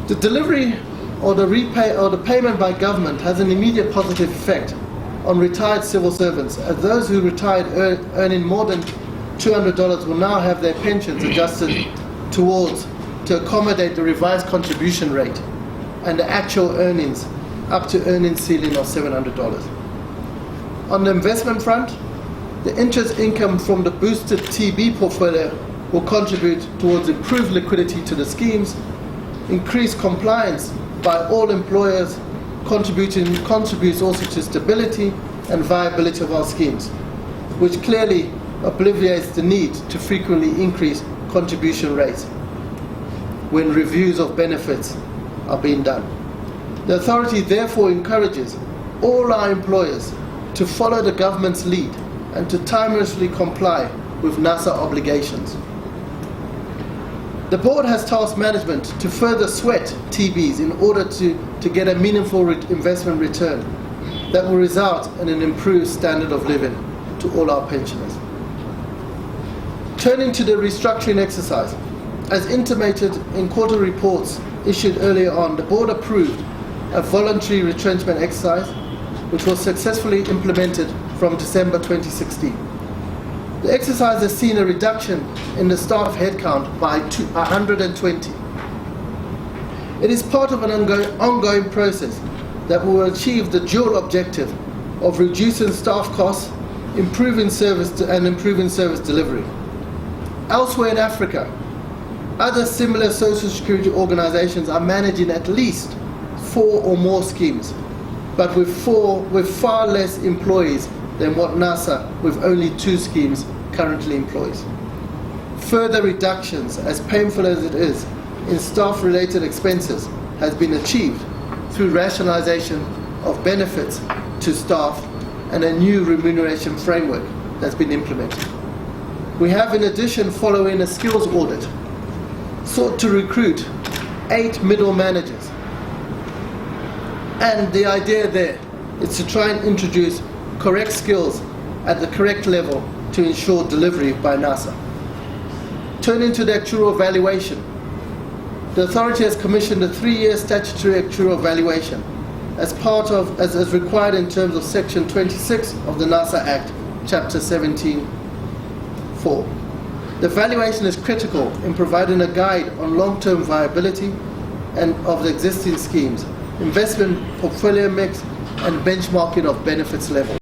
The delivery or the payment by government has an immediate positive effect on retired civil servants, as those who retired earning more than $200 will now have their pensions adjusted to accommodate the revised contribution rate and the actual earnings up to earnings ceiling of $700. On the investment front, the interest income from the boosted TB portfolio will contribute towards improved liquidity to the schemes, increased compliance by all employers, contributes also to stability and viability of our schemes, which clearly obviates the need to frequently increase contribution rates when reviews of benefits are being done. The authority therefore encourages all our employers to follow the government's lead and to timelessly comply with NSSA obligations. The board has tasked management to further sweat TBs in order to get a meaningful investment return that will result in an improved standard of living to all our pensioners. Turning to the restructuring exercise, as intimated in quarter reports issued earlier on, the board approved a voluntary retrenchment exercise which was successfully implemented from December 2016. The exercise has seen a reduction in the staff headcount by 120. It is part of an ongoing process that will achieve the dual objective of reducing staff costs, improving service delivery. Elsewhere in Africa, other similar social security organizations are managing at least 4 or more schemes, but with far less employees than what NSSA, with only 2 schemes, currently employs. Further reductions, as painful as it is, in staff-related expenses has been achieved through rationalization of benefits to staff and a new remuneration framework that's been implemented. We have, in addition, following a skills audit, sought to recruit 8 middle managers. And the idea there is to try and introduce correct skills at the correct level to ensure delivery by NSSA. Turning to the actuarial valuation, the authority has commissioned a 3-year statutory actuarial valuation as required in terms of Section 26 of the NSSA Act, Chapter 17(4). The valuation is critical in providing a guide on long-term viability and of the existing schemes, investment portfolio mix, and benchmarking of benefits level.